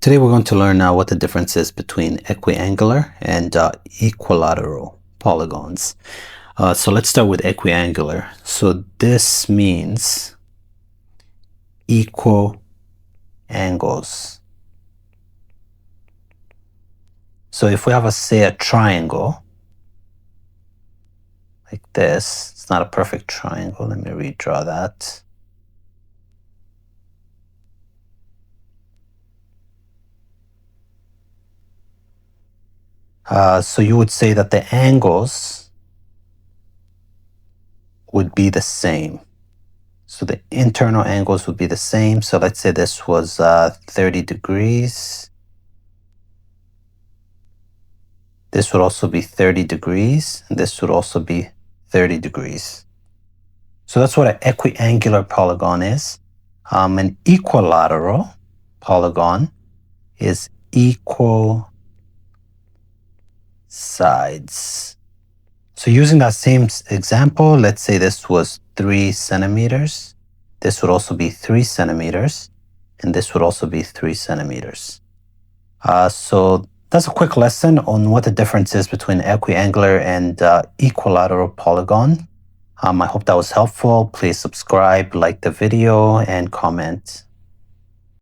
Today we're going to learn what the difference is between equiangular and equilateral polygons. So let's start with equiangular. So this means equal angles. So if we have say a triangle like this, it's not a perfect triangle. Let me redraw that. So you would say that the angles would be the same. So the internal angles would be the same. So let's say this was 30 degrees. This would also be 30 degrees. And this would also be 30 degrees. So that's what an equiangular polygon is. An equilateral polygon is equal sides. So using that same example, let's say this was 3 centimeters. This would also be 3 centimeters. And this would also be 3 centimeters. So that's a quick lesson on what the difference is between equiangular and equilateral polygon. I hope that was helpful. Please subscribe, like the video, and comment.